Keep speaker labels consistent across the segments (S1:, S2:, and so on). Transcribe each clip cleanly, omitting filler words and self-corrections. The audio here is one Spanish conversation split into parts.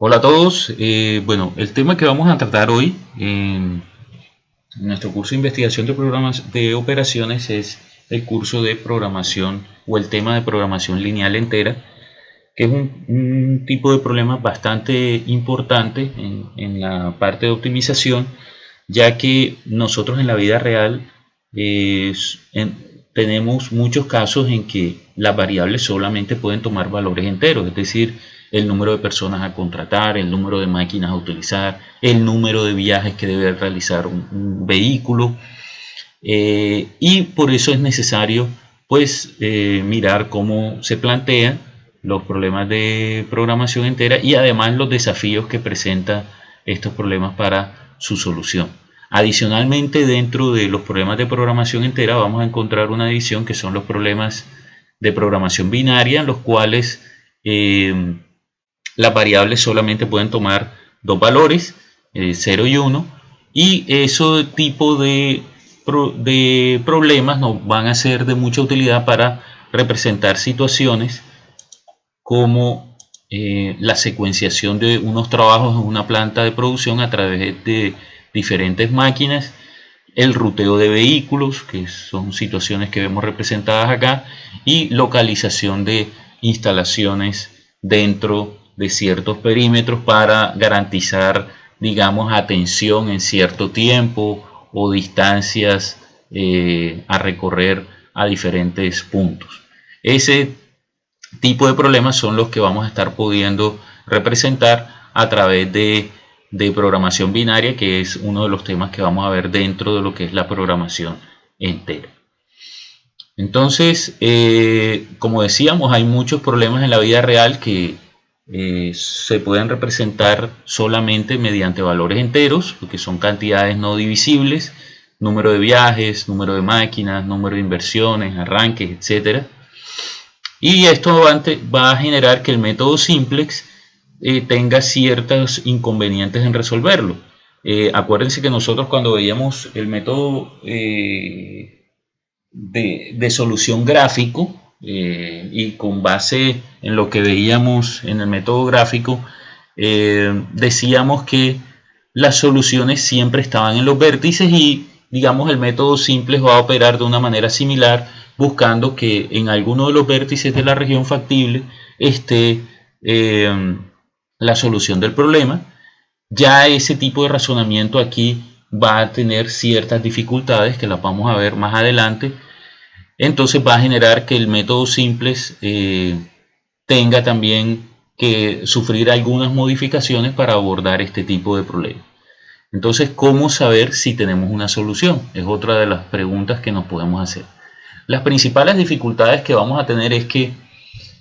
S1: Hola a todos. Bueno, el tema que vamos a tratar hoy en nuestro curso de investigación de programas de operaciones es el curso de programación o el tema de programación lineal entera, que es un tipo de problema bastante importante en la parte de optimización, ya que nosotros en la vida real tenemos muchos casos en que las variables solamente pueden tomar valores enteros, es decir, el número de personas a contratar, el número de máquinas a utilizar, el número de viajes que debe realizar un vehículo, y por eso es necesario mirar cómo se plantean los problemas de programación entera y además los desafíos que presentan estos problemas para su solución. Adicionalmente, dentro de los problemas de programación entera vamos a encontrar una división que son los problemas de programación binaria, en los cuales las variables solamente pueden tomar dos valores, 0 y 1, y ese tipo de problemas nos van a ser de mucha utilidad para representar situaciones como la secuenciación de unos trabajos en una planta de producción a través de diferentes máquinas, el ruteo de vehículos, que son situaciones que vemos representadas acá, y localización de instalaciones dentro de ciertos perímetros para garantizar, digamos, atención en cierto tiempo o distancias a recorrer a diferentes puntos. Ese tipo de problemas son los que vamos a estar pudiendo representar a través de programación binaria, que es uno de los temas que vamos a ver dentro de lo que es la programación entera. Entonces, como decíamos, hay muchos problemas en la vida real que se pueden representar solamente mediante valores enteros, porque son cantidades no divisibles, número de viajes, número de máquinas, número de inversiones, arranques, etc. Y esto va a generar que el método simplex tenga ciertos inconvenientes en resolverlo. Acuérdense que nosotros cuando veíamos el método de solución gráfico, y con base en lo que veíamos en el método gráfico, decíamos que las soluciones siempre estaban en los vértices y, digamos, el método simplex va a operar de una manera similar, buscando que en alguno de los vértices de la región factible esté la solución del problema. Ya ese tipo de razonamiento aquí va a tener ciertas dificultades que las vamos a ver más adelante. Entonces va a generar que el método simplex tenga también que sufrir algunas modificaciones para abordar este tipo de problemas. Entonces, ¿cómo saber si tenemos una solución? Es otra de las preguntas que nos podemos hacer. Las principales dificultades que vamos a tener es que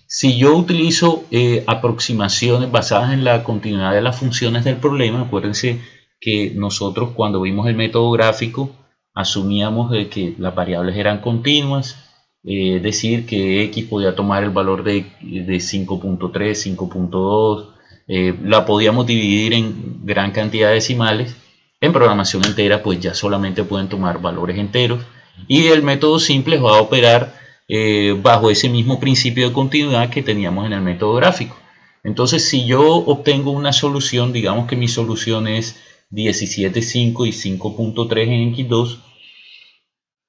S1: si yo utilizo aproximaciones basadas en la continuidad de las funciones del problema, acuérdense que nosotros cuando vimos el método gráfico asumíamos de que las variables eran continuas, es decir, que x podía tomar el valor de 5.3, 5.2, la podíamos dividir en gran cantidad de decimales. En programación entera pues ya solamente pueden tomar valores enteros, y el método simplex va a operar bajo ese mismo principio de continuidad que teníamos en el método gráfico. Entonces, si yo obtengo una solución, digamos que mi solución es 17.5 y 5.3 en x2,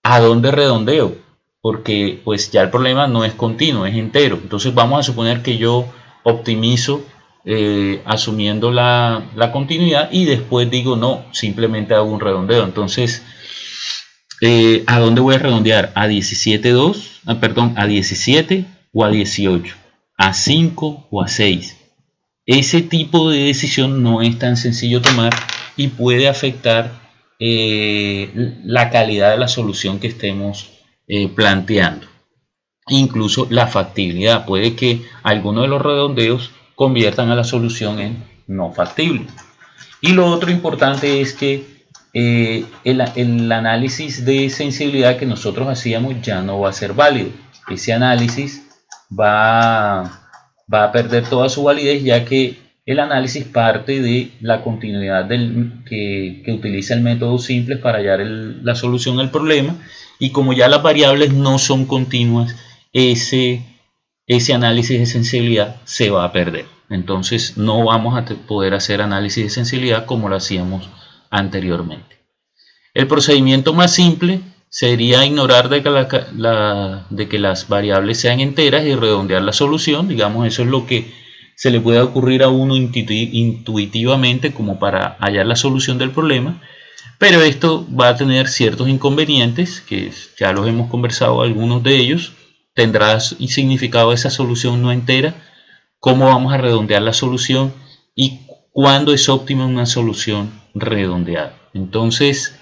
S1: ¿a dónde redondeo? Porque pues ya el problema no es continuo, es entero. Entonces vamos a suponer que yo optimizo asumiendo la continuidad y después digo no, simplemente hago un redondeo. Entonces, ¿a dónde voy a redondear? ¿A 17.2? Perdón, ¿a 17 o a 18? ¿A 5 o a 6? Ese tipo de decisión no es tan sencillo tomar y puede afectar la calidad de la solución que estemos planteando. Incluso la factibilidad. Puede que algunos de los redondeos conviertan a la solución en no factible. Y lo otro importante es que el análisis de sensibilidad que nosotros hacíamos ya no va a ser válido. Ese análisis va a perder toda su validez, ya que el análisis parte de la continuidad que utiliza el método simplex para hallar la solución al problema, y como ya las variables no son continuas, ese análisis de sensibilidad se va a perder. Entonces no vamos a poder hacer análisis de sensibilidad como lo hacíamos anteriormente. El procedimiento más simple sería ignorar de que las variables sean enteras y redondear la solución. Digamos, eso es lo que se le puede ocurrir a uno intuitivamente como para hallar la solución del problema. Pero esto va a tener ciertos inconvenientes, que ya los hemos conversado algunos de ellos. Tendrá significado esa solución no entera, cómo vamos a redondear la solución y cuándo es óptima una solución redondeada. Entonces,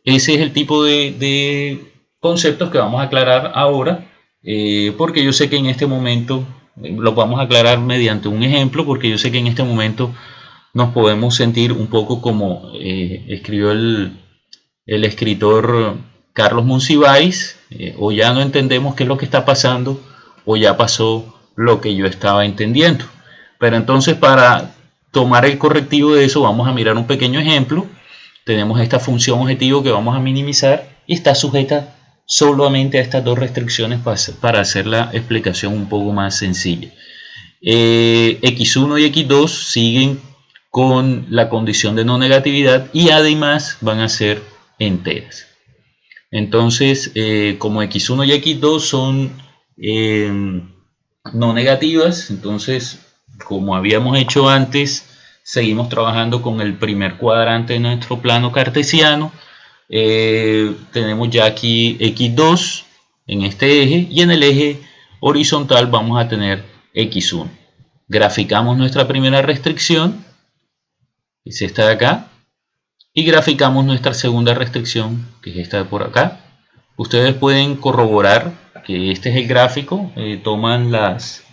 S1: ese es el tipo de conceptos que vamos a aclarar ahora, porque yo sé que en este momento lo vamos a aclarar mediante un ejemplo, porque yo sé que en este momento nos podemos sentir un poco como escribió el escritor Carlos Monsiváis, o ya no entendemos qué es lo que está pasando, o ya pasó lo que yo estaba entendiendo. Pero entonces, para tomar el correctivo de eso, vamos a mirar un pequeño ejemplo. Tenemos esta función objetivo que vamos a minimizar y está sujeta solamente a estas dos restricciones para hacer la explicación un poco más sencilla. X1 y X2 siguen con la condición de no negatividad y además van a ser enteras. Entonces, como X1 y X2 son no negativas, entonces, como habíamos hecho antes, seguimos trabajando con el primer cuadrante de nuestro plano cartesiano. Tenemos ya aquí X2 en este eje y en el eje horizontal vamos a tener X1. Graficamos nuestra primera restricción, que es esta de acá, y graficamos nuestra segunda restricción, que es esta de por acá. Ustedes pueden corroborar que este es el gráfico, toman las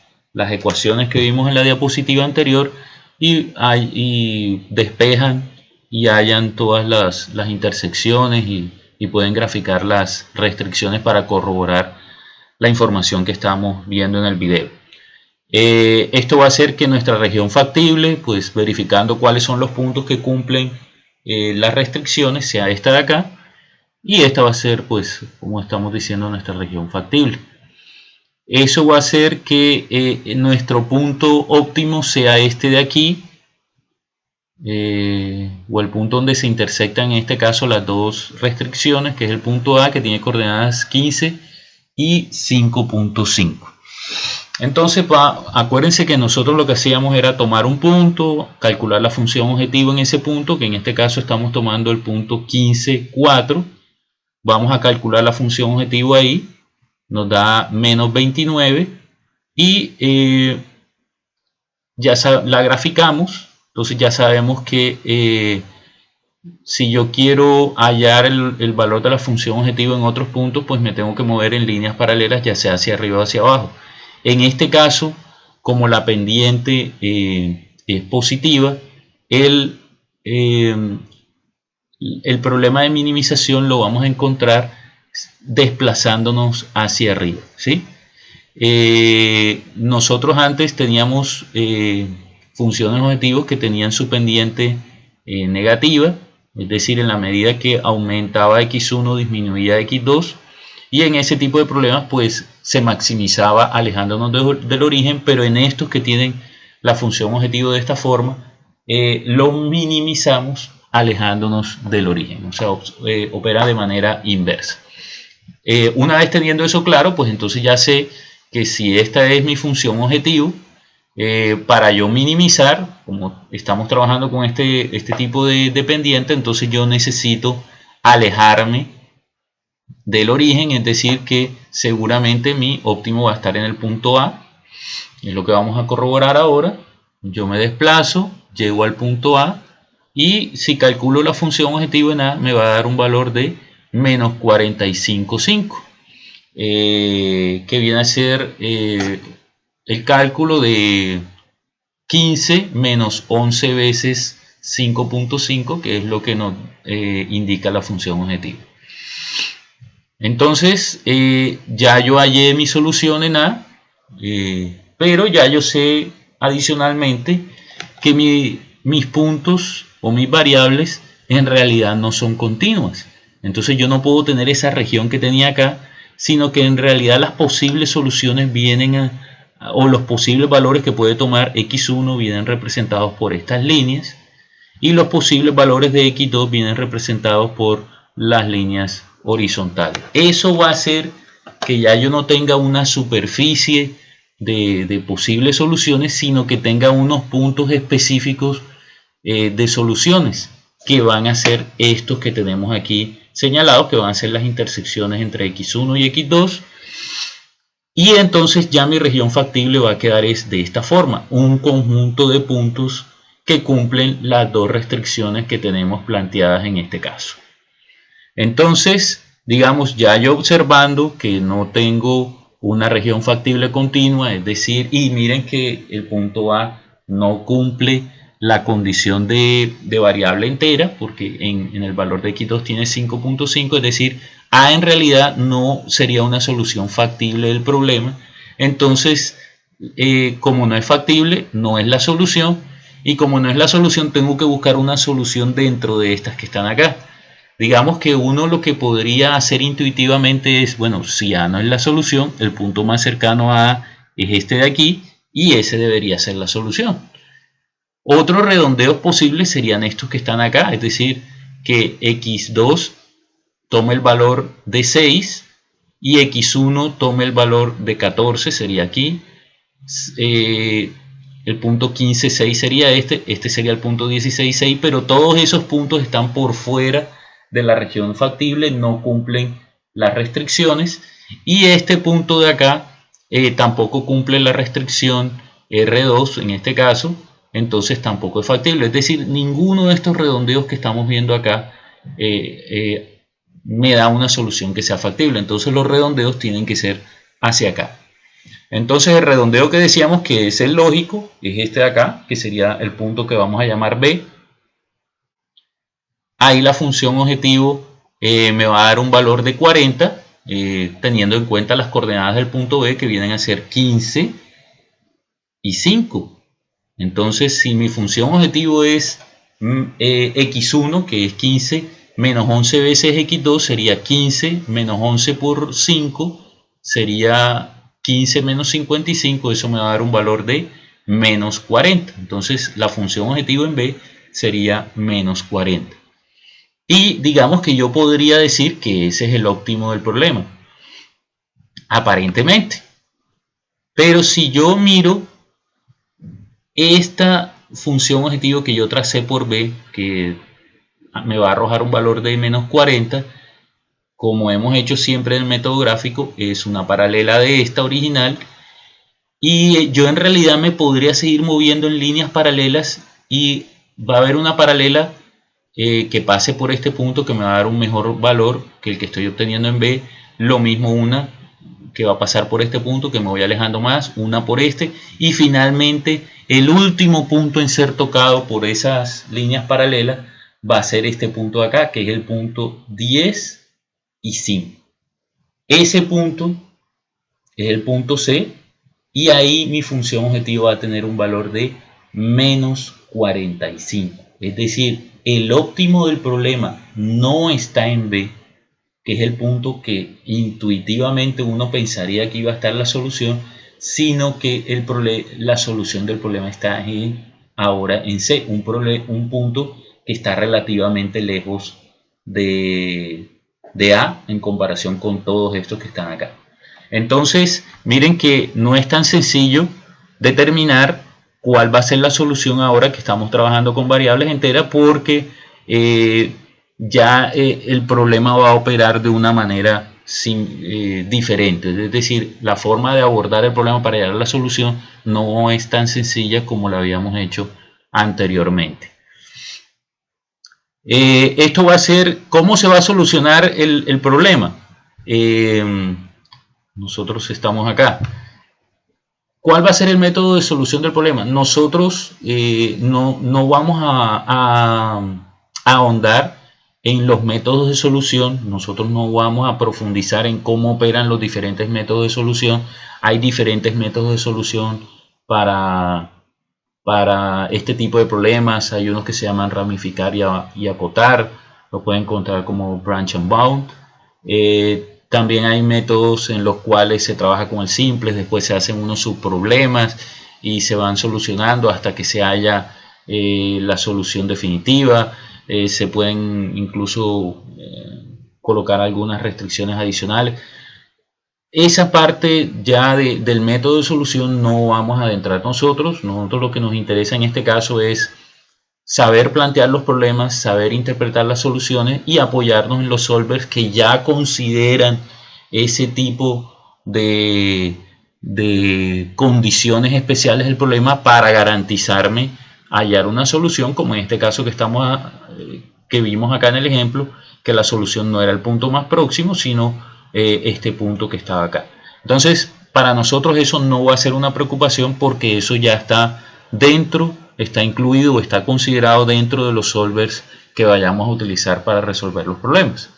S1: ecuaciones que vimos en la diapositiva anterior y despejan y hallan todas las intersecciones y pueden graficar las restricciones para corroborar la información que estamos viendo en el video. Esto va a hacer que nuestra región factible, pues verificando cuáles son los puntos que cumplen las restricciones, sea esta de acá, y esta va a ser, pues, como estamos diciendo, nuestra región factible. Eso va a hacer que nuestro punto óptimo sea este de aquí, o el punto donde se intersectan en este caso las dos restricciones, que es el punto A, que tiene coordenadas 15 y 5.5. Entonces, acuérdense que nosotros lo que hacíamos era tomar un punto, calcular la función objetivo en ese punto, que en este caso estamos tomando el punto 15,4. Vamos a calcular la función objetivo ahí, nos da menos 29 y ya la graficamos. Entonces ya sabemos que si yo quiero hallar el valor de la función objetivo en otros puntos, pues me tengo que mover en líneas paralelas, ya sea hacia arriba o hacia abajo. En este caso, como la pendiente es positiva, el problema de minimización lo vamos a encontrar desplazándonos hacia arriba, ¿sí? Nosotros antes teníamos funciones objetivos que tenían su pendiente negativa, es decir, en la medida que aumentaba X1 disminuía X2, y en ese tipo de problemas pues se maximizaba alejándonos del origen, pero en estos que tienen la función objetivo de esta forma, lo minimizamos alejándonos del origen, o sea, opera de manera inversa. Una vez teniendo eso claro, pues entonces ya sé que si esta es mi función objetivo, para yo minimizar, como estamos trabajando con este tipo de pendiente, entonces yo necesito alejarme del origen, es decir que seguramente mi óptimo va a estar en el punto A, es lo que vamos a corroborar ahora. Yo me desplazo, llego al punto A y si calculo la función objetivo en A me va a dar un valor de menos 45,5, que viene a ser el cálculo de 15 menos 11 veces 5.5, que es lo que nos indica la función objetivo. Entonces ya yo hallé mi solución en A, pero ya yo sé adicionalmente que mis puntos o mis variables en realidad no son continuas. Entonces yo no puedo tener esa región que tenía acá, sino que en realidad las posibles soluciones vienen o los posibles valores que puede tomar x1 vienen representados por estas líneas y los posibles valores de x2 vienen representados por las líneas horizontales. Eso va a hacer que ya yo no tenga una superficie de posibles soluciones, sino que tenga unos puntos específicos de soluciones que van a ser estos que tenemos aquí señalados, que van a ser las intersecciones entre x1 y x2. Y entonces ya mi región factible va a quedar de esta forma, un conjunto de puntos que cumplen las dos restricciones que tenemos planteadas en este caso. Entonces, digamos, ya yo observando que no tengo una región factible continua, es decir, y miren que el punto A no cumple la condición de variable entera, porque en el valor de x2 tiene 5.5, es decir, A en realidad no sería una solución factible del problema. Entonces, como no es factible, no es la solución, y como no es la solución, tengo que buscar una solución dentro de estas que están acá. Digamos que uno lo que podría hacer intuitivamente es, bueno, si A no es la solución, el punto más cercano a A es este de aquí, y ese debería ser la solución. Otros redondeos posibles serían estos que están acá, es decir, que x2 tome el valor de 6 y x1 tome el valor de 14, sería aquí. El punto 15, 6 sería este sería el punto 16, 6, pero todos esos puntos están por fuera de la región factible, no cumplen las restricciones, y este punto de acá tampoco cumple la restricción R2 en este caso, entonces tampoco es factible. Es decir, ninguno de estos redondeos que estamos viendo acá me da una solución que sea factible, entonces los redondeos tienen que ser hacia acá. Entonces el redondeo que decíamos que es el lógico es este de acá, que sería el punto que vamos a llamar B. Ahí la función objetivo me va a dar un valor de 40, teniendo en cuenta las coordenadas del punto B, que vienen a ser 15 y 5. Entonces, si mi función objetivo es x1, que es 15, menos 11 veces x2, sería 15 menos 11 por 5, sería 15 menos 55, eso me va a dar un valor de menos 40. Entonces, la función objetivo en B sería menos 40. Y digamos que yo podría decir que ese es el óptimo del problema, aparentemente. Pero si yo miro esta función objetivo que yo tracé por B, que me va a arrojar un valor de menos 40, como hemos hecho siempre en el método gráfico, es una paralela de esta original, y yo en realidad me podría seguir moviendo en líneas paralelas y va a haber una paralela que pase por este punto que me va a dar un mejor valor que el que estoy obteniendo en B, lo mismo una que va a pasar por este punto que me voy alejando más, una por este, y finalmente el último punto en ser tocado por esas líneas paralelas va a ser este punto de acá, que es el punto 10 y 5. Ese punto es el punto C, y ahí mi función objetivo va a tener un valor de menos 45. Es decir, el óptimo del problema no está en B, que es el punto que intuitivamente uno pensaría que iba a estar la solución, sino que la solución del problema está ahora en C, un punto que está relativamente lejos de A en comparación con todos estos que están acá. Entonces, miren que no es tan sencillo determinar cuál va a ser la solución ahora que estamos trabajando con variables enteras, porque ya el problema va a operar de una manera diferente. Es decir, la forma de abordar el problema para llegar a la solución no es tan sencilla como la habíamos hecho anteriormente. Esto va a ser, ¿cómo se va a solucionar el problema? Nosotros estamos acá. ¿Cuál va a ser el método de solución del problema? Nosotros no vamos a ahondar en los métodos de solución. Nosotros no vamos a profundizar en cómo operan los diferentes métodos de solución. Hay diferentes métodos de solución para este tipo de problemas. Hay unos que se llaman ramificar y acotar. Lo pueden encontrar como branch and bound. También hay métodos en los cuales se trabaja con el simple, después se hacen unos subproblemas y se van solucionando hasta que se haya la solución definitiva. Se pueden incluso colocar algunas restricciones adicionales. Esa parte ya del método de solución no vamos a adentrar nosotros. Nosotros lo que nos interesa en este caso es saber plantear los problemas, saber interpretar las soluciones y apoyarnos en los solvers que ya consideran ese tipo de condiciones especiales del problema para garantizarme hallar una solución, como en este caso que vimos acá en el ejemplo, que la solución no era el punto más próximo, sino este punto que estaba acá. Entonces, para nosotros eso no va a ser una preocupación porque eso ya está está incluido o está considerado dentro de los solvers que vayamos a utilizar para resolver los problemas.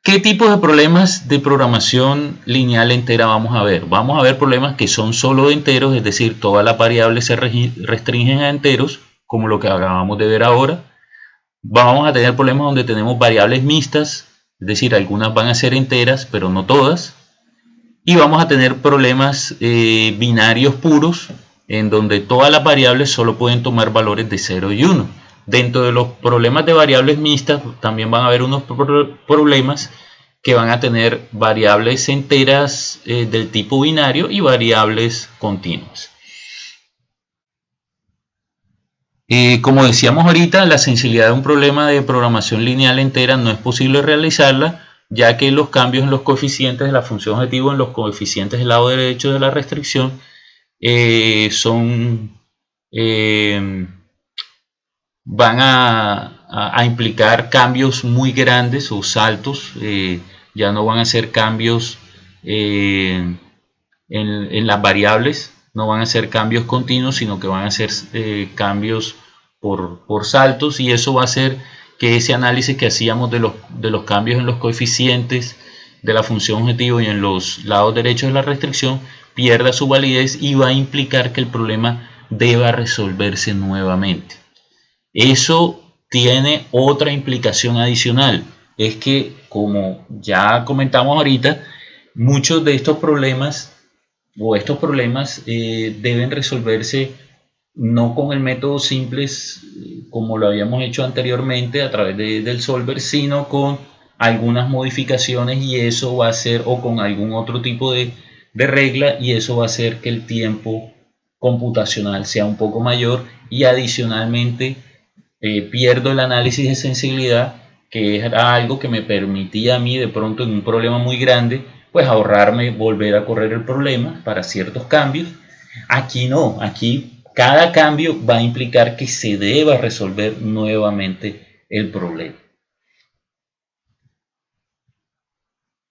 S1: ¿Qué tipos de problemas de programación lineal entera vamos a ver? Vamos a ver problemas que son solo de enteros, es decir, todas las variables se restringen a enteros, como lo que acabamos de ver ahora. Vamos a tener problemas donde tenemos variables mixtas, es decir, algunas van a ser enteras, pero no todas. Y vamos a tener problemas binarios puros, en donde todas las variables solo pueden tomar valores de 0 y 1. Dentro de los problemas de variables mixtas también van a haber unos problemas que van a tener variables enteras del tipo binario y variables continuas. Como decíamos ahorita, la sensibilidad de un problema de programación lineal entera no es posible realizarla, ya que los cambios en los coeficientes de la función objetivo, en los coeficientes del lado derecho de la restricción, van a implicar cambios muy grandes o saltos. Ya no van a ser cambios en las variables, no van a ser cambios continuos, sino que van a ser cambios por saltos, y eso va a hacer que ese análisis que hacíamos de los cambios en los coeficientes de la función objetivo y en los lados derechos de la restricción pierda su validez y va a implicar que el problema deba resolverse nuevamente. Eso tiene otra implicación adicional, es que, como ya comentamos ahorita, muchos de estos problemas deben resolverse no con el método simples como lo habíamos hecho anteriormente a través del solver, sino con algunas modificaciones, y eso va a ser, o con algún otro tipo de regla, y eso va a hacer que el tiempo computacional sea un poco mayor, y adicionalmente pierdo el análisis de sensibilidad, que era algo que me permitía a mí de pronto en un problema muy grande pues ahorrarme volver a correr el problema para ciertos cambios. Aquí no, aquí cada cambio va a implicar que se deba resolver nuevamente el problema.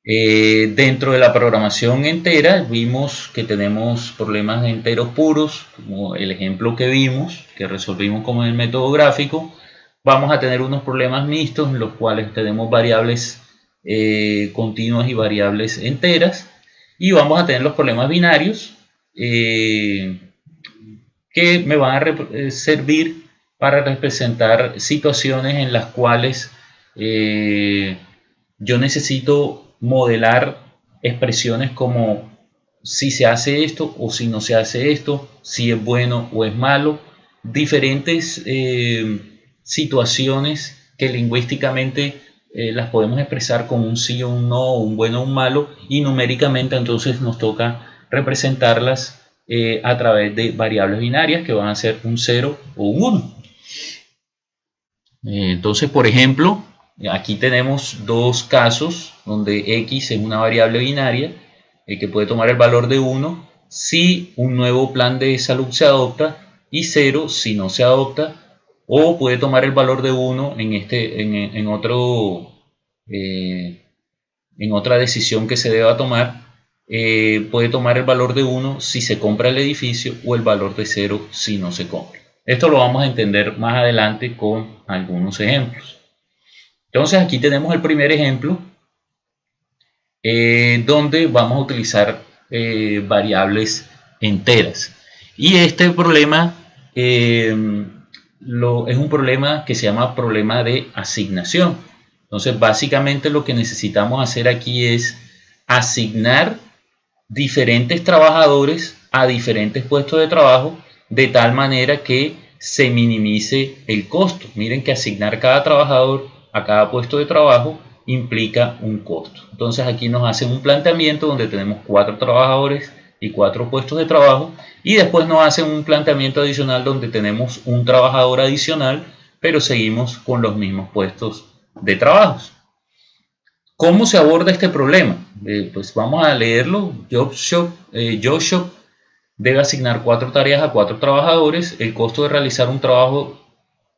S1: Dentro de la programación entera vimos que tenemos problemas de enteros puros, como el ejemplo que vimos, que resolvimos con el método gráfico. Vamos a tener unos problemas mixtos en los cuales tenemos variables continuas y variables enteras, y vamos a tener los problemas binarios que me van a servir para representar situaciones en las cuales yo necesito modelar expresiones como si se hace esto o si no se hace esto, si es bueno o es malo, diferentes situaciones que lingüísticamente las podemos expresar con un sí o un no, un bueno o un malo, y numéricamente entonces nos toca representarlas a través de variables binarias que van a ser un 0 o un 1. Entonces, por ejemplo, aquí tenemos dos casos donde x es una variable binaria que puede tomar el valor de 1 si un nuevo plan de salud se adopta, y 0 si no se adopta, o puede tomar el valor de 1 en otra decisión que se deba tomar. Puede tomar el valor de 1 si se compra el edificio, o el valor de 0 si no se compra. Esto lo vamos a entender más adelante con algunos ejemplos. Entonces aquí tenemos el primer ejemplo donde vamos a utilizar variables enteras, y este problema es un problema que se llama problema de asignación. Entonces, básicamente lo que necesitamos hacer aquí es asignar diferentes trabajadores a diferentes puestos de trabajo de tal manera que se minimice el costo. Miren que asignar cada trabajador a cada puesto de trabajo implica un costo. Entonces aquí nos hacen un planteamiento donde tenemos 4 trabajadores y 4 puestos de trabajo, y después nos hacen un planteamiento adicional donde tenemos un trabajador adicional, pero seguimos con los mismos puestos de trabajo. ¿Cómo se aborda este problema? Pues vamos a leerlo. JobShop debe asignar 4 tareas a 4 trabajadores. El costo de realizar un trabajo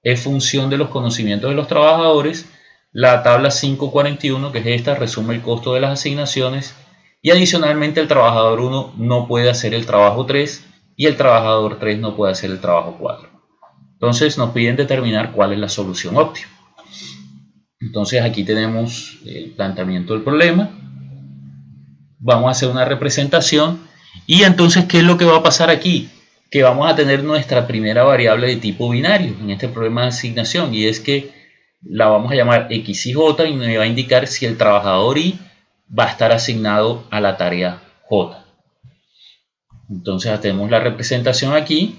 S1: es función de los conocimientos de los trabajadores. La tabla 541, que es esta, resume el costo de las asignaciones. Y adicionalmente el trabajador 1 no puede hacer el trabajo 3 y el trabajador 3 no puede hacer el trabajo 4. Entonces nos piden determinar cuál es la solución óptima. Entonces aquí tenemos el planteamiento del problema. Vamos a hacer una representación. Y entonces, ¿qué es lo que va a pasar aquí? Que vamos a tener nuestra primera variable de tipo binario en este problema de asignación. Y es que la vamos a llamar X y J y me va a indicar si el trabajador Y va a estar asignado a la tarea J. Entonces hacemos la representación aquí.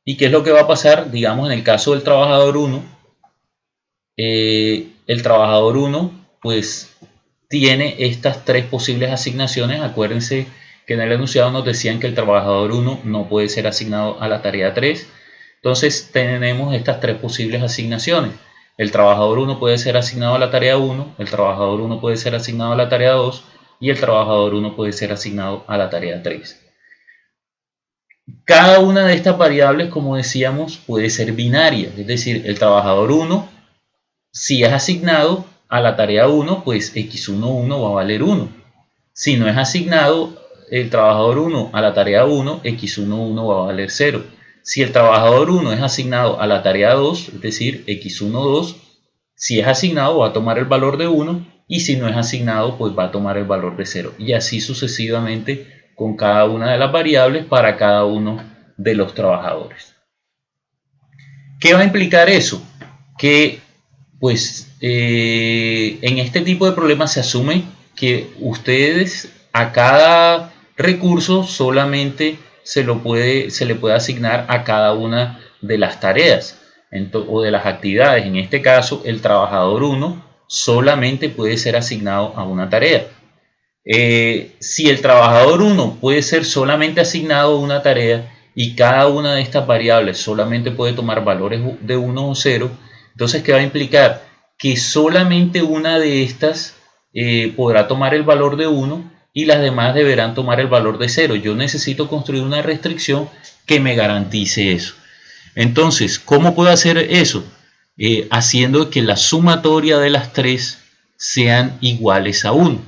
S1: ¿Y qué es lo que va a pasar? Digamos, en el caso del trabajador 1. El trabajador 1 pues tiene estas 3 posibles asignaciones. Acuérdense que en el enunciado nos decían que el trabajador 1 no puede ser asignado a la tarea 3. Entonces tenemos estas 3 posibles asignaciones. El trabajador 1 puede ser asignado a la tarea 1, el trabajador 1 puede ser asignado a la tarea 2 y el trabajador 1 puede ser asignado a la tarea 3. Cada una de estas variables, como decíamos, puede ser binaria, es decir, el trabajador 1, si es asignado a la tarea 1, pues x11 va a valer 1. Si no es asignado el trabajador 1 a la tarea 1, x11 va a valer 0. Si el trabajador 1 es asignado a la tarea 2, es decir, x12, si es asignado va a tomar el valor de 1 y si no es asignado, pues va a tomar el valor de 0. Y así sucesivamente con cada una de las variables para cada uno de los trabajadores. ¿Qué va a implicar eso? Que pues en este tipo de problemas se asume que ustedes a cada recurso solamente se le puede asignar a cada una de las tareas o de las actividades. En este caso, el trabajador 1 solamente puede ser asignado a una tarea. Si el trabajador 1 puede ser solamente asignado a una tarea y cada una de estas variables solamente puede tomar valores de 1 o 0, entonces, ¿qué va a implicar? Que solamente una de estas podrá tomar el valor de 1 y las demás deberán tomar el valor de 0. Yo necesito construir una restricción que me garantice eso. Entonces, ¿cómo puedo hacer eso? Haciendo que la sumatoria de las 3 sean iguales a 1.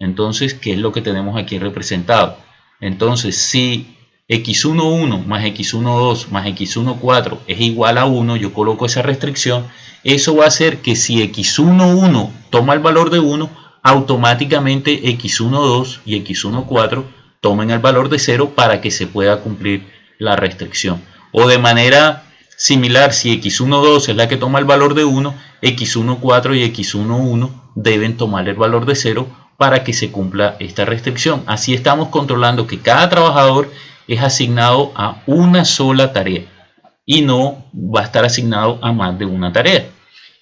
S1: Entonces, ¿qué es lo que tenemos aquí representado? Entonces, si x11 más x12 más x14 es igual a 1, yo coloco esa restricción. Eso va a hacer que si x11 toma el valor de 1, automáticamente x12 y x14 tomen el valor de 0 para que se pueda cumplir la restricción. O de manera similar, si x12 es la que toma el valor de 1, x14 y x11 deben tomar el valor de 0 para que se cumpla esta restricción. Así estamos controlando que cada trabajador es asignado a una sola tarea y no va a estar asignado a más de una tarea.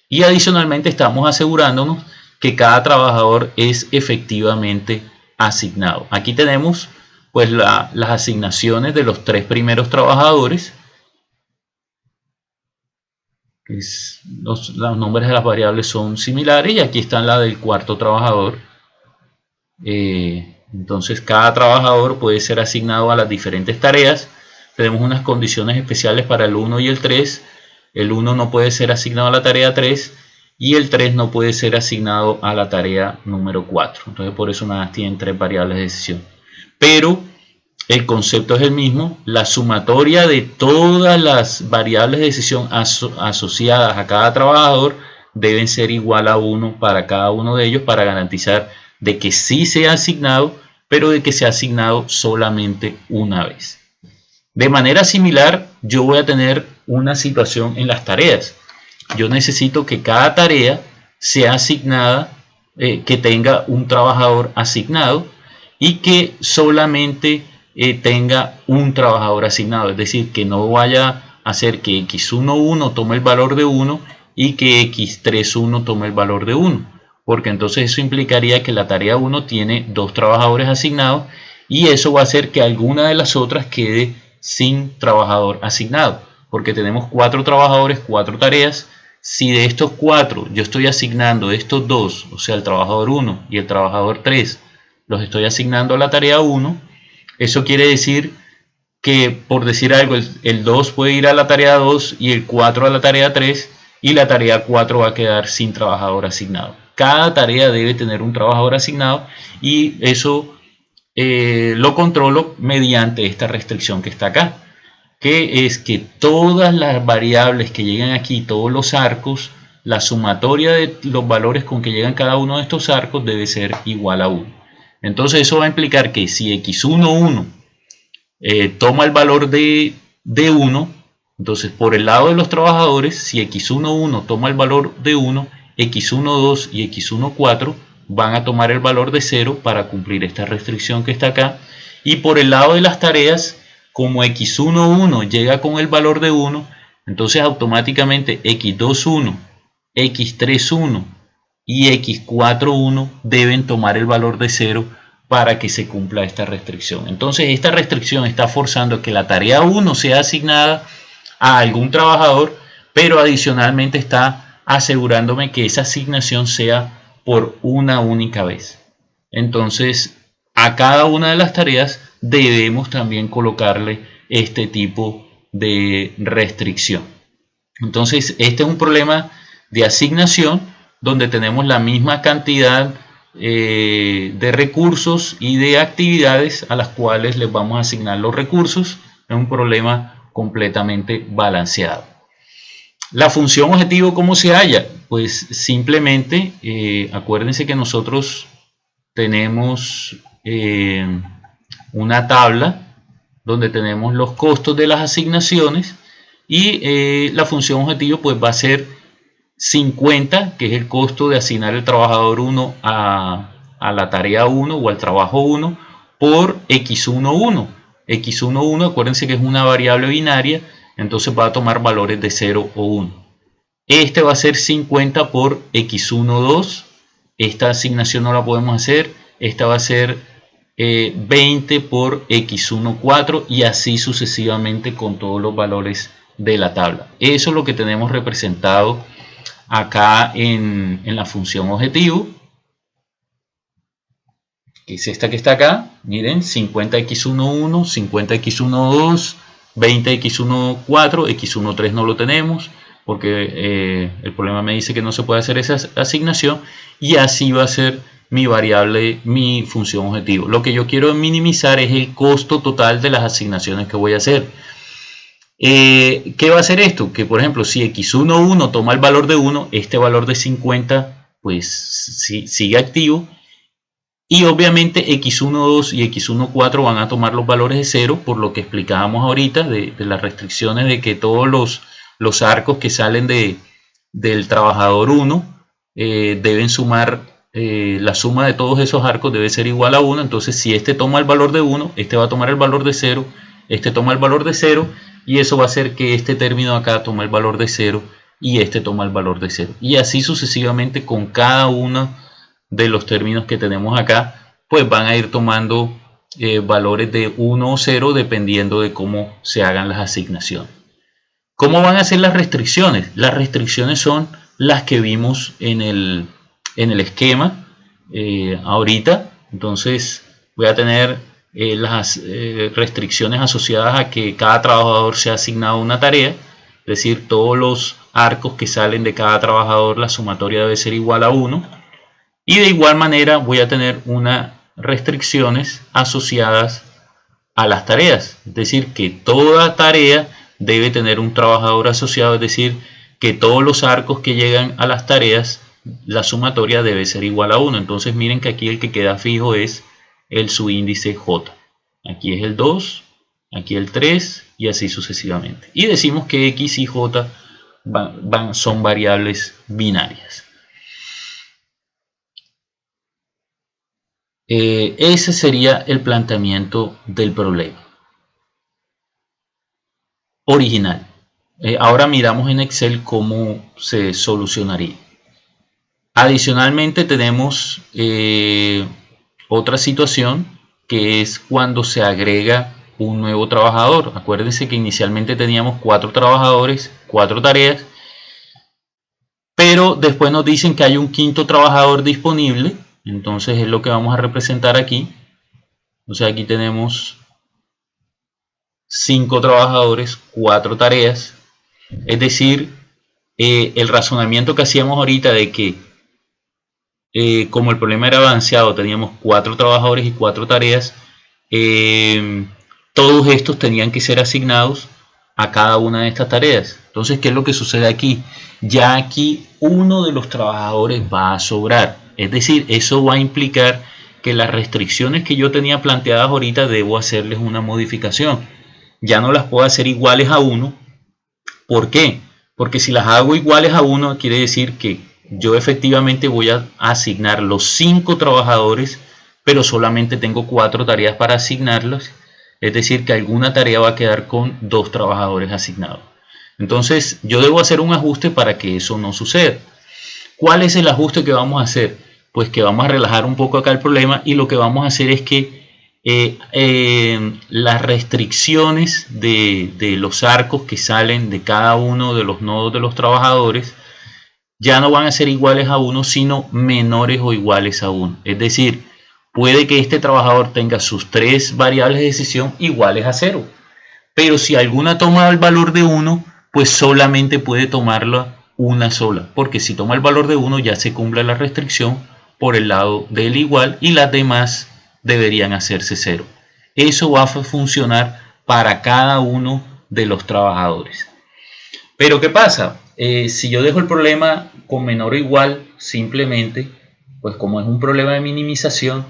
S1: Y adicionalmente estamos asegurándonos que cada trabajador es efectivamente asignado. Aquí tenemos pues las asignaciones de los 3 primeros trabajadores. Los nombres de las variables son similares y aquí están la del 4.º trabajador. Entonces cada trabajador puede ser asignado a las diferentes tareas. Tenemos unas condiciones especiales para el 1 y el 3. El 1 no puede ser asignado a la tarea 3 y el 3 no puede ser asignado a la tarea número 4. Entonces por eso nada más tienen 3 variables de decisión. Pero el concepto es el mismo. La sumatoria de todas las variables de decisión asociadas a cada trabajador deben ser igual a 1 para cada uno de ellos para garantizar de que sí sea asignado, pero de que sea asignado solamente una vez. De manera similar, yo voy a tener una situación en las tareas. Yo necesito que cada tarea sea asignada, que tenga un trabajador asignado y que solamente tenga un trabajador asignado. Es decir, que no vaya a hacer que x11 tome el valor de 1 y que x31 tome el valor de 1. Porque entonces eso implicaría que la tarea 1 tiene 2 trabajadores asignados y eso va a hacer que alguna de las otras quede sin trabajador asignado. Porque tenemos 4 trabajadores, 4 tareas. Si de estos 4 yo estoy asignando estos 2, o sea el trabajador 1 y el trabajador 3, los estoy asignando a la tarea 1, eso quiere decir que, por decir algo, el 2 puede ir a la tarea 2 y el 4 a la tarea 3 y la tarea 4 va a quedar sin trabajador asignado. Cada tarea debe tener un trabajador asignado y eso lo controlo mediante esta restricción que está acá, que es que todas las variables que llegan aquí, todos los arcos, la sumatoria de los valores con que llegan cada uno de estos arcos debe ser igual a 1. Entonces eso va a implicar que si x11 toma el valor de 1, entonces por el lado de los trabajadores, si x11 toma el valor de 1, x12 y x14 van a tomar el valor de 0 para cumplir esta restricción que está acá. Y por el lado de las tareas, como x11 llega con el valor de 1, entonces automáticamente x21, x31 y x41 deben tomar el valor de 0 para que se cumpla esta restricción. Entonces esta restricción está forzando que la tarea 1 sea asignada a algún trabajador, pero adicionalmente está asegurándome que esa asignación sea por una única vez. Entonces a cada una de las tareas debemos también colocarle este tipo de restricción. Entonces este es un problema de asignación donde tenemos la misma cantidad de recursos y de actividades a las cuales les vamos a asignar los recursos. Es un problema completamente balanceado. La función objetivo, ¿cómo se halla? Pues simplemente acuérdense que nosotros tenemos una tabla donde tenemos los costos de las asignaciones y la función objetivo pues va a ser 50, que es el costo de asignar el trabajador 1 a la tarea 1 o al trabajo 1 por x11. x11, acuérdense que es una variable binaria, entonces va a tomar valores de 0 o 1. Este va a ser 50 por x12. Esta asignación no la podemos hacer. Esta va a ser 20 por x14 y así sucesivamente con todos los valores de la tabla. Eso es lo que tenemos representado acá en la función objetivo, que es esta que está acá. Miren, 50x11, 50x12, 20x14, x13 no lo tenemos porque el problema me dice que no se puede hacer esa asignación, y así va a ser mi variable, mi función objetivo. Lo que yo quiero minimizar es el costo total de las asignaciones que voy a hacer. ¿Qué va a hacer esto? Que por ejemplo, si x11 toma el valor de 1, este valor de 50 pues sigue activo, y obviamente x12 y x14 van a tomar los valores de 0, por lo que explicábamos ahorita de las restricciones de que todos los arcos que salen del trabajador 1 deben sumar, la suma de todos esos arcos debe ser igual a 1. Entonces si este toma el valor de 1, este va a tomar el valor de 0, este toma el valor de 0, y eso va a hacer que este término acá tome el valor de 0 y este toma el valor de 0. Y así sucesivamente con cada uno de los términos que tenemos acá, pues van a ir tomando valores de 1 o 0 dependiendo de cómo se hagan las asignaciones. ¿Cómo van a ser las restricciones? Las restricciones son las que vimos en el esquema ahorita. Entonces voy a tener las restricciones asociadas a que cada trabajador sea asignado una tarea, es decir, todos los arcos que salen de cada trabajador, la sumatoria debe ser igual a 1. Y de igual manera voy a tener unas restricciones asociadas a las tareas, es decir, que toda tarea debe tener un trabajador asociado, es decir, que todos los arcos que llegan a las tareas, la sumatoria debe ser igual a 1. Entonces miren que aquí el que queda fijo es el subíndice J. Aquí es el 2, aquí el 3 y así sucesivamente. Y decimos que X y J son variables binarias. Ese sería el planteamiento del problema original. Ahora miramos en Excel cómo se solucionaría. Adicionalmente tenemos otra situación que es cuando se agrega un nuevo trabajador. Acuérdense que inicialmente teníamos 4 trabajadores, 4 tareas, pero después nos dicen que hay un quinto trabajador disponible. Entonces es lo que vamos a representar aquí. O sea, aquí tenemos 5 trabajadores, 4 tareas. Es decir, el razonamiento que hacíamos ahorita de que como el problema era balanceado, teníamos 4 trabajadores y 4 tareas, todos estos tenían que ser asignados a cada una de estas tareas. Entonces, ¿qué es lo que sucede aquí? Ya aquí uno de los trabajadores va a sobrar. Es decir, eso va a implicar que las restricciones que yo tenía planteadas ahorita debo hacerles una modificación. Ya no las puedo hacer iguales a 1. ¿Por qué? Porque si las hago iguales a 1, quiere decir que yo efectivamente voy a asignar los 5 trabajadores, pero solamente tengo 4 tareas para asignarlos. Es decir, que alguna tarea va a quedar con 2 trabajadores asignados. Entonces, yo debo hacer un ajuste para que eso no suceda. ¿Cuál es el ajuste que vamos a hacer? Pues que vamos a relajar un poco acá el problema y lo que vamos a hacer es que las restricciones de los arcos que salen de cada uno de los nodos de los trabajadores ya no van a ser iguales a 1, sino menores o iguales a 1. Es decir, puede que este trabajador tenga sus 3 variables de decisión iguales a 0. Pero si alguna toma el valor de 1, pues solamente puede tomarla una sola. Porque si toma el valor de 1 ya se cumple la restricción por el lado del igual y las demás deberían hacerse 0. Eso va a funcionar para cada uno de los trabajadores. Pero ¿qué pasa? Si yo dejo el problema con menor o igual, simplemente, pues como es un problema de minimización,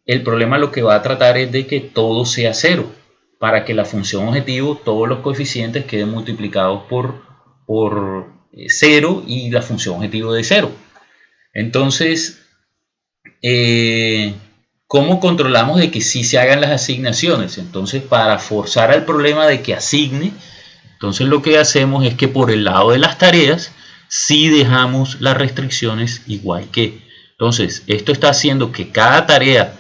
S1: el problema lo que va a tratar es de que todo sea 0, para que la función objetivo, todos los coeficientes queden multiplicados por 0 y la función objetivo de 0. Entonces, ¿cómo controlamos de que sí se hagan las asignaciones? Entonces, para forzar al problema de que asigne, entonces lo que hacemos es que por el lado de las tareas sí dejamos las restricciones igual que. Entonces, esto está haciendo que cada tarea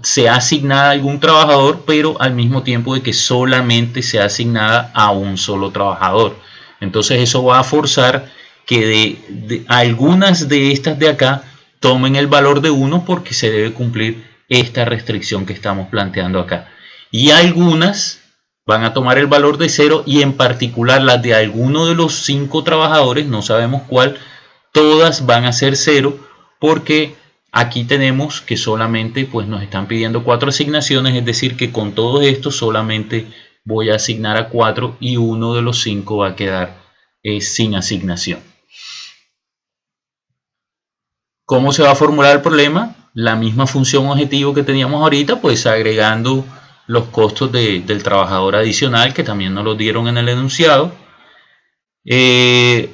S1: sea asignada a algún trabajador, pero al mismo tiempo de que solamente sea asignada a un solo trabajador. Entonces eso va a forzar que de algunas de estas de acá tomen el valor de 1 porque se debe cumplir esta restricción que estamos planteando acá. Y algunas van a tomar el valor de 0 y en particular las de alguno de los 5 trabajadores, no sabemos cuál, todas van a ser 0 porque aquí tenemos que solamente pues nos están pidiendo 4 asignaciones, es decir que con todos estos solamente voy a asignar a 4 y uno de los 5 va a quedar sin asignación. ¿Cómo se va a formular el problema? La misma función objetivo que teníamos ahorita, pues agregando los costos del trabajador adicional que también nos lo dieron en el enunciado.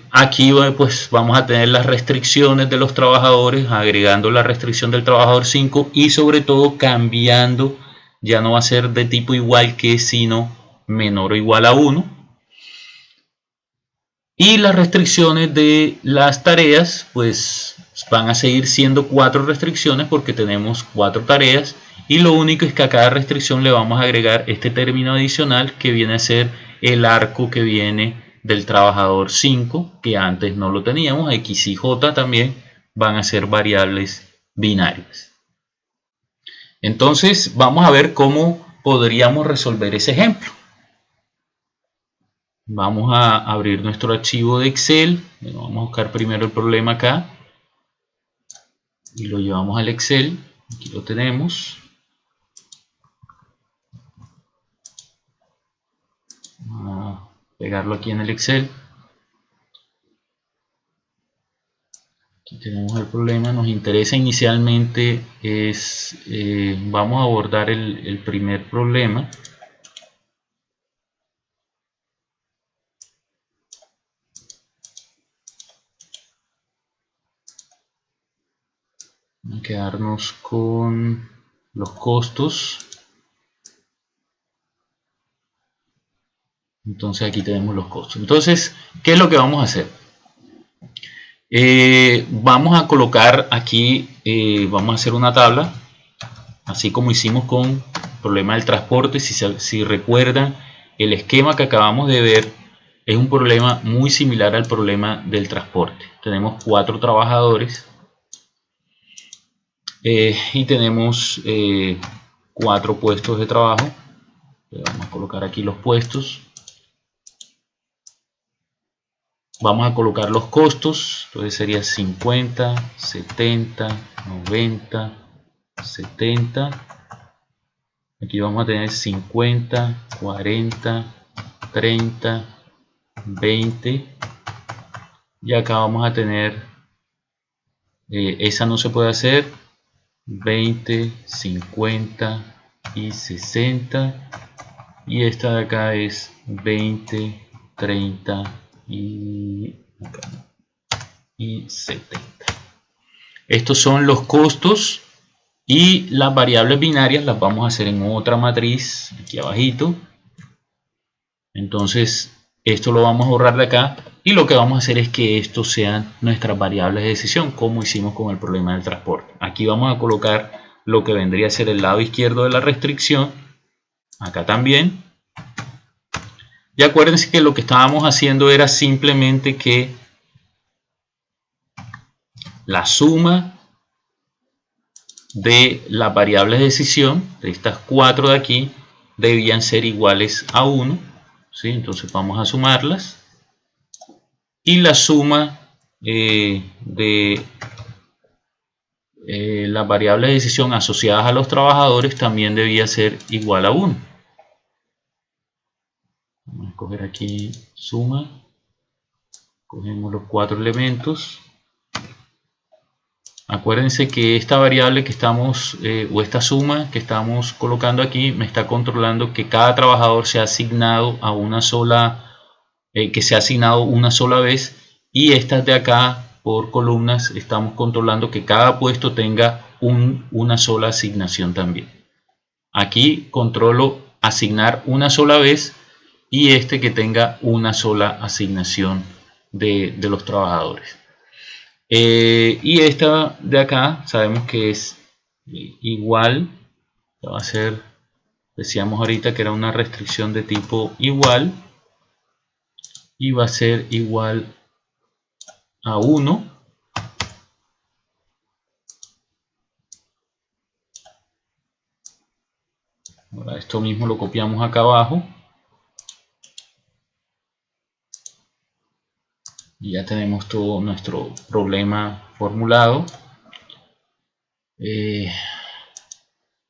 S1: Aquí pues vamos a tener las restricciones de los trabajadores, agregando la restricción del trabajador 5 y sobre todo cambiando, ya no va a ser de tipo igual que, sino menor o igual a 1. Y las restricciones de las tareas pues van a seguir siendo 4 restricciones porque tenemos 4 tareas y lo único es que a cada restricción le vamos a agregar este término adicional que viene a ser el arco que viene del trabajador 5, que antes no lo teníamos. X y J también van a ser variables binarias. Entonces vamos a ver cómo podríamos resolver ese ejemplo. Vamos a abrir nuestro archivo de Excel. Bueno, vamos a buscar primero el problema acá y lo llevamos al Excel. Aquí lo tenemos. Vamos a pegarlo aquí en el Excel. Aquí tenemos el problema. Nos interesa inicialmente vamos a abordar el primer problema. Vamos a quedarnos con los costos. Entonces aquí tenemos los costos. Entonces, ¿qué es lo que vamos a hacer? Vamos a colocar aquí, vamos a hacer una tabla, así como hicimos con el problema del transporte. Si recuerdan, el esquema que acabamos de ver es un problema muy similar al problema del transporte. Tenemos 4 trabajadores y tenemos 4 puestos de trabajo. Vamos a colocar aquí los puestos. Vamos a colocar los costos, entonces sería 50, 70, 90, 70. Aquí vamos a tener 50, 40, 30, 20. Y acá vamos a tener, esa no se puede hacer, 20, 50 y 60. Y esta de acá es 20, 30 y 70. Estos son los costos, y las variables binarias las vamos a hacer en otra matriz aquí abajito. Entonces esto lo vamos a borrar de acá, y lo que vamos a hacer es que estos sean nuestras variables de decisión, como hicimos con el problema del transporte. Aquí vamos a colocar lo que vendría a ser el lado izquierdo de la restricción, acá también. Y acuérdense que lo que estábamos haciendo era simplemente que la suma de las variables de decisión, de estas 4 de aquí, debían ser iguales a 1. ¿Sí? Entonces vamos a sumarlas. Y la suma de las variables de decisión asociadas a los trabajadores también debía ser igual a 1. Vamos a escoger aquí suma. Cogemos los 4 elementos. Acuérdense que esta variable que estamos, o esta suma que estamos colocando aquí, me está controlando que cada trabajador sea asignado a una sola, que sea asignado una sola vez, y estas de acá por columnas estamos controlando que cada puesto tenga una sola asignación también. Aquí controlo asignar una sola vez, y este que tenga una sola asignación de los trabajadores. Y esta de acá sabemos que es igual, va a ser, decíamos ahorita que era una restricción de tipo igual, y va a ser igual a 1. Ahora esto mismo lo copiamos acá abajo. Y ya tenemos todo nuestro problema formulado.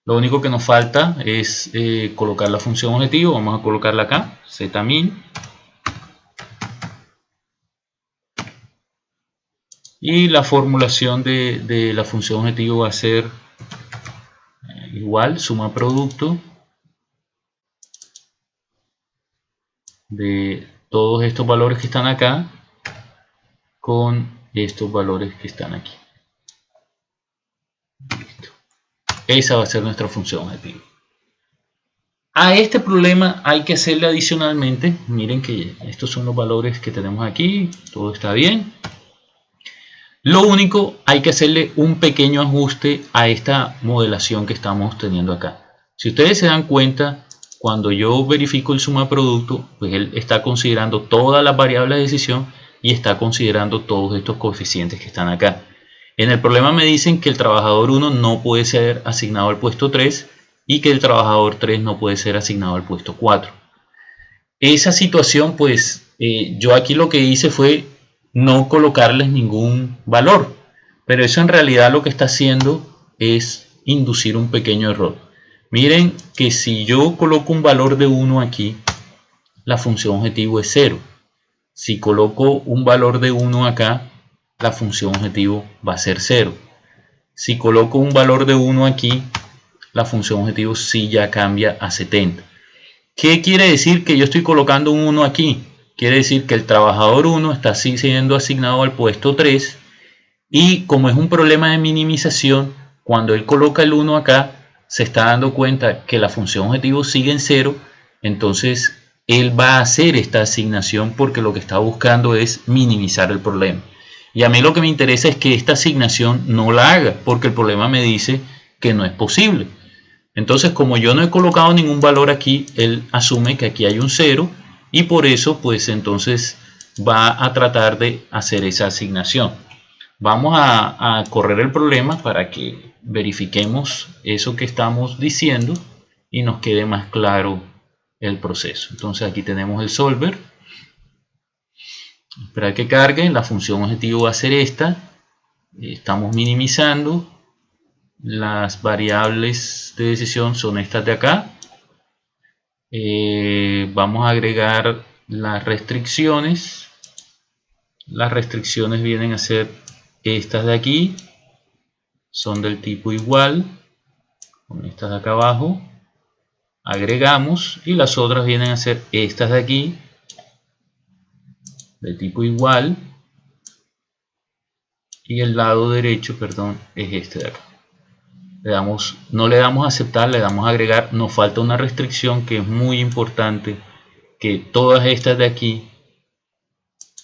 S1: Lo único que nos falta es colocar la función objetivo. Vamos a colocarla acá, zmin. Y la formulación de la función objetivo va a ser igual, suma producto de todos estos valores que están acá con estos valores que están aquí. Listo. Esa va a ser nuestra función objetivo. A este problema hay que hacerle adicionalmente, miren que estos son los valores que tenemos aquí, todo está bien. Lo único, hay que hacerle un pequeño ajuste a esta modelación que estamos teniendo acá. Si ustedes se dan cuenta, cuando yo verifico el suma producto, pues él está considerando todas las variables de decisión y está considerando todos estos coeficientes que están acá. En el problema me dicen que el trabajador 1 no puede ser asignado al puesto 3 y que el trabajador 3 no puede ser asignado al puesto 4. Esa situación, pues yo aquí lo que hice fue no colocarles ningún valor, pero eso en realidad lo que está haciendo es inducir un pequeño error. Miren que si yo coloco un valor de 1 aquí, la función objetivo es 0. Si coloco un valor de 1 acá, la función objetivo va a ser 0. Si coloco un valor de 1 aquí, la función objetivo sí ya cambia a 70. ¿Qué quiere decir que yo estoy colocando un 1 aquí? Quiere decir que el trabajador 1 está siendo asignado al puesto 3 Y como es un problema de minimización, cuando él coloca el 1 acá, se está dando cuenta que la función objetivo sigue en 0, entonces él va a hacer esta asignación porque lo que está buscando es minimizar el problema. Y a mí lo que me interesa es que esta asignación no la haga, porque el problema me dice que no es posible. Entonces, como yo no he colocado ningún valor aquí, él asume que aquí hay un 0 y por eso, pues entonces va a tratar de hacer esa asignación. Vamos a correr el problema para que verifiquemos eso que estamos diciendo y nos quede más claro el proceso. Entonces aquí tenemos el solver. Esperar que cargue. La función objetivo va a ser esta. Estamos minimizando. Las variables de decisión son estas de acá. Vamos a agregar las restricciones. Las restricciones vienen a ser estas de aquí. Son del tipo igual. Con estas de acá abajo. Agregamos. Y las otras vienen a ser estas de aquí. De tipo igual. Y el lado derecho, perdón, es este de acá. No le damos a aceptar, le damos a agregar. Nos falta una restricción que es muy importante, que todas estas de aquí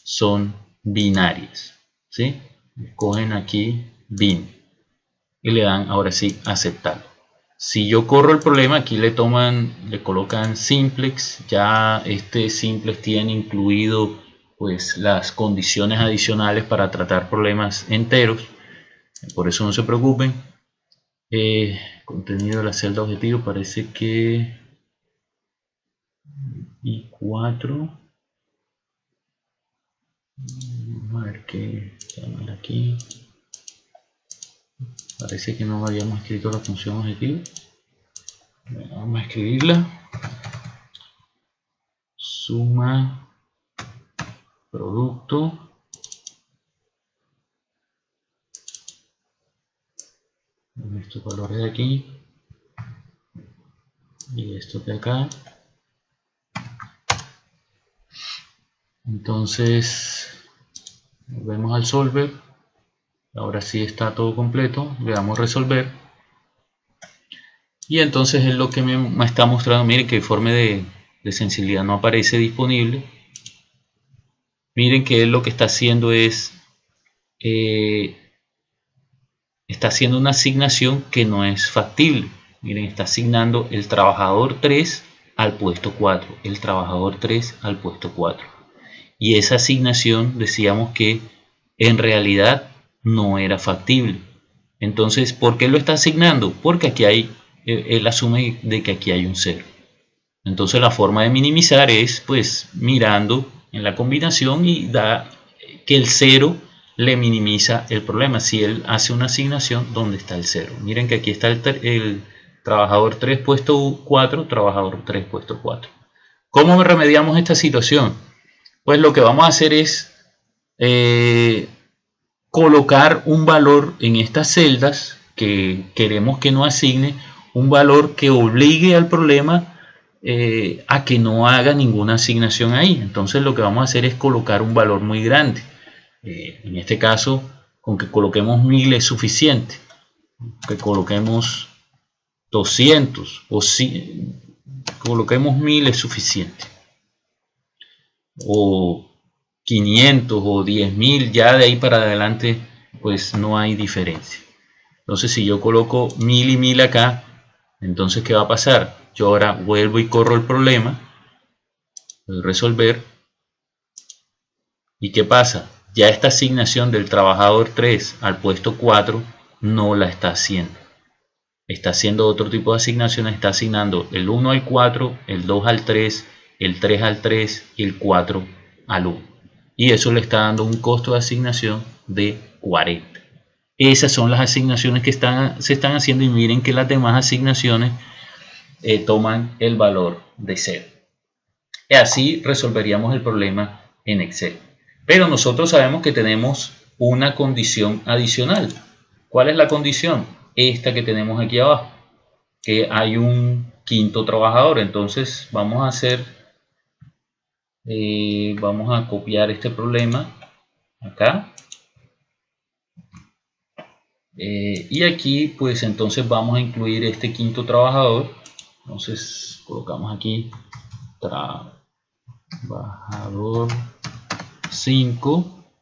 S1: son binarias, ¿sí? Escogen aquí bin y le dan ahora sí aceptar. Si yo corro el problema, aquí le colocan simplex. Ya este simplex tiene incluido pues las condiciones adicionales para tratar problemas enteros, por eso no se preocupen. Contenido de la celda objetivo parece que I4. Vamos a ver qué mal aquí. Parece que no habíamos escrito la función objetivo. Bueno, vamos a escribirla. Suma producto estos valores de aquí y estos de acá. Entonces volvemos al solver. Ahora sí está todo completo. Le damos resolver y entonces es lo que me está mostrando. Miren que el informe de sensibilidad no aparece disponible. Miren que él lo que está haciendo es está haciendo una asignación que no es factible. Miren, está asignando el trabajador 3 al puesto 4, el trabajador 3 al puesto 4. Y esa asignación decíamos que en realidad no era factible. Entonces, ¿por qué lo está asignando? Porque aquí hay, él asume de que aquí hay un 0. Entonces la forma de minimizar es pues mirando en la combinación y da que el 0 le minimiza el problema. Si él hace una asignación, ¿dónde está el 0? Miren que aquí está el trabajador 3 puesto 4, trabajador 3 puesto 4. ¿Cómo remediamos esta situación? Pues lo que vamos a hacer es colocar un valor en estas celdas que queremos que no asigne, un valor que obligue al problema a que no haga ninguna asignación ahí. Entonces lo que vamos a hacer es colocar un valor muy grande. En este caso, con que coloquemos 1000 es suficiente. Que coloquemos 200 o si coloquemos 1000 es suficiente. O 500 o 10.000, ya de ahí para adelante pues no hay diferencia. Entonces si yo coloco 1000 y 1000 acá, entonces ¿qué va a pasar? Yo ahora vuelvo y corro el problema, voy a resolver, y ¿qué pasa? Ya esta asignación del trabajador 3 al puesto 4 no la está haciendo. Está haciendo otro tipo de asignaciones, está asignando el 1 al 4, el 2 al 3, el 3 al 3 y el 4 al 1. Y eso le está dando un costo de asignación de 40. Esas son las asignaciones que se están haciendo y miren que las demás asignaciones toman el valor de 0. Y así resolveríamos el problema en Excel. Pero nosotros sabemos que tenemos una condición adicional. ¿Cuál es la condición? Esta que tenemos aquí abajo, que hay un quinto trabajador. Entonces vamos a hacer, vamos a copiar este problema acá. Y aquí pues entonces vamos a incluir este quinto trabajador. Entonces colocamos aquí trabajador 5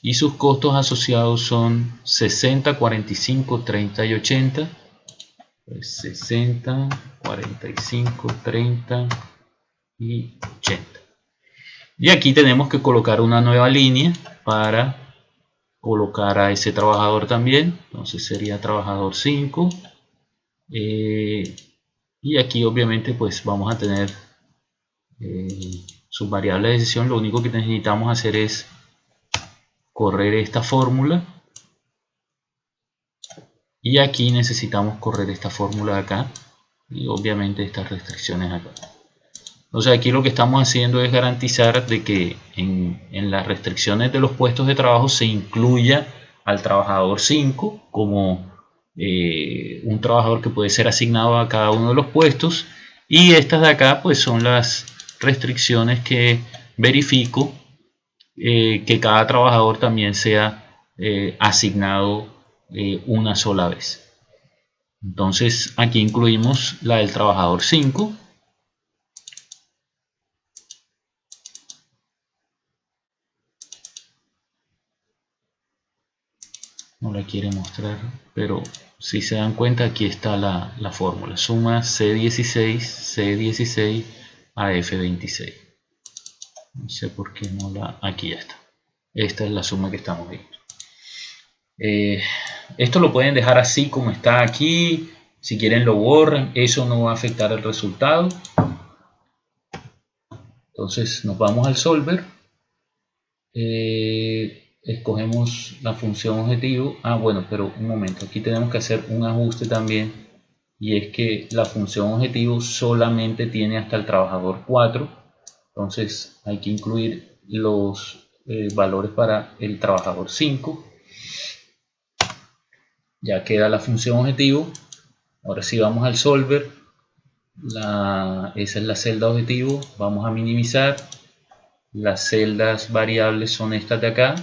S1: y sus costos asociados son 60, 45, 30 y 80. Pues 60, 45, 30 y 80. Y aquí tenemos que colocar una nueva línea para colocar a ese trabajador también. Entonces sería trabajador 5. Y aquí obviamente pues vamos a tener sus variables de decisión. Lo único que necesitamos hacer es correr esta fórmula. Y aquí necesitamos correr esta fórmula de acá. Y obviamente estas restricciones acá. Entonces aquí lo que estamos haciendo es garantizar de que en las restricciones de los puestos de trabajo se incluya al trabajador 5 como un trabajador que puede ser asignado a cada uno de los puestos, y estas de acá pues son las restricciones que verifico que cada trabajador también sea asignado una sola vez. Entonces aquí incluimos la del trabajador 5. No la quiere mostrar, pero si se dan cuenta aquí está la fórmula. Suma C16, C16 a F26. No sé por qué no la... Aquí ya está. Esta es la suma que estamos viendo. Esto lo pueden dejar así como está aquí. Si quieren lo borran. Eso no va a afectar el resultado. Entonces nos vamos al solver. Escogemos la función objetivo. Bueno, pero un momento, aquí tenemos que hacer un ajuste también, y es que la función objetivo solamente tiene hasta el trabajador 4. Entonces hay que incluir los valores para el trabajador 5. Ya queda la función objetivo. Ahora sí vamos al solver. Esa es la celda objetivo. Vamos a minimizar. Las celdas variables son estas de acá.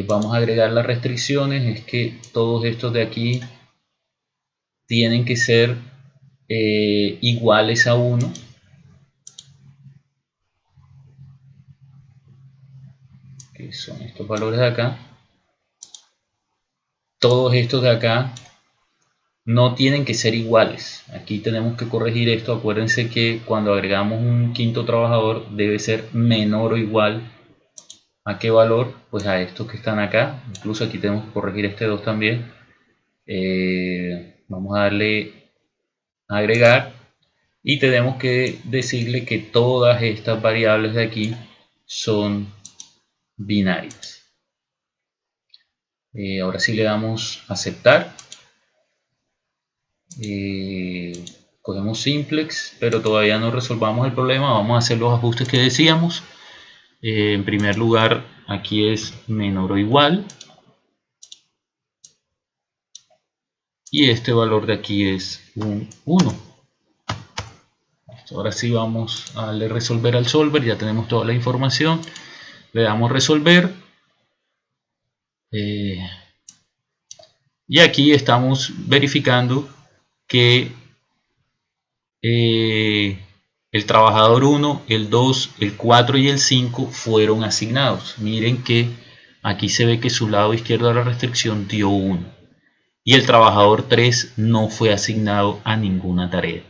S1: Vamos a agregar las restricciones. Es que todos estos de aquí tienen que ser iguales a 1. Que son estos valores de acá. Todos estos de acá no tienen que ser iguales. Aquí tenemos que corregir esto. Acuérdense que cuando agregamos un quinto trabajador debe ser menor o igual ¿a qué valor? Pues a estos que están acá. Incluso aquí tenemos que corregir este 2 también. Vamos a darle a agregar y tenemos que decirle que todas estas variables de aquí son binarias. Ahora sí le damos a aceptar. Cogemos simplex, pero todavía no resolvamos el problema. Vamos a hacer los ajustes que decíamos. En primer lugar, aquí es menor o igual, y este valor de aquí es un 1. Ahora sí vamos a darle resolver al solver. Ya tenemos toda la información. Le damos resolver. Y aquí estamos verificando que el trabajador 1, el 2, el 4 y el 5 fueron asignados. Miren que aquí se ve que su lado izquierdo de la restricción dio 1. Y el trabajador 3 no fue asignado a ninguna tarea.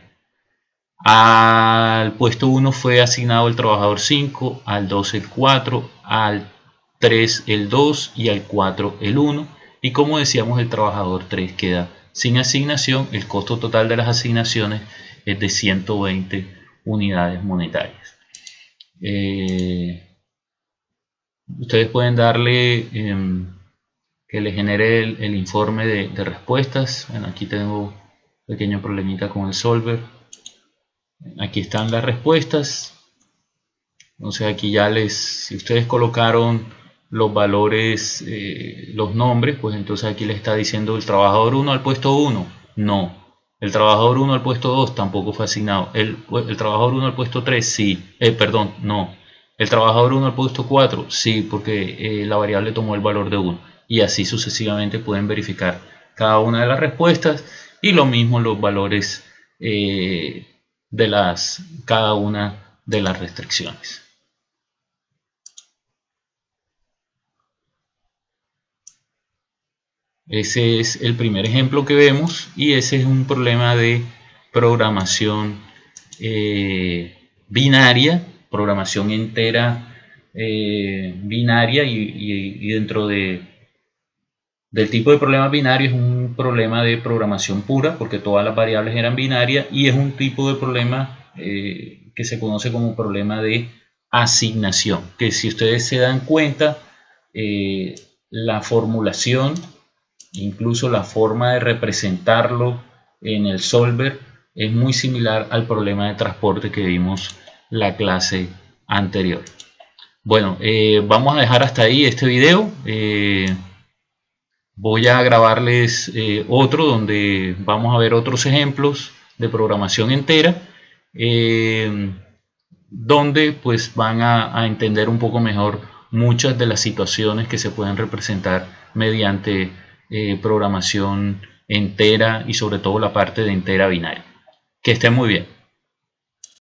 S1: Al puesto 1 fue asignado el trabajador 5, al 2 el 4, al 3 el 2 y al 4 el 1. Y como decíamos, el trabajador 3 queda sin asignación. El costo total de las asignaciones es de 120 unidades monetarias. Ustedes pueden darle que le genere el informe de respuestas. Bueno, aquí tengo un pequeño problemita con el solver. Aquí están las respuestas. Entonces aquí ya si ustedes colocaron los valores, los nombres, pues entonces aquí les está diciendo el trabajador 1 al puesto 1. No. El trabajador 1 al puesto 2 tampoco fue asignado. El trabajador 1 al puesto 3, sí. No. El trabajador 1 al puesto 4, sí, porque la variable tomó el valor de 1. y así sucesivamente pueden verificar cada una de las respuestas, y lo mismo los valores de cada una de las restricciones. Ese es el primer ejemplo que vemos, y ese es un problema de programación binaria, programación entera binaria, y dentro del tipo de problema binario es un problema de programación pura, porque todas las variables eran binarias, y es un tipo de problema que se conoce como problema de asignación, que si ustedes se dan cuenta, la formulación, incluso la forma de representarlo en el solver, es muy similar al problema de transporte que vimos la clase anterior. Bueno, vamos a dejar hasta ahí este video. Voy a grabarles otro donde vamos a ver otros ejemplos de programación entera, donde pues van a entender un poco mejor muchas de las situaciones que se pueden representar mediante programación entera, y sobre todo la parte de entera binaria. Que estén muy bien.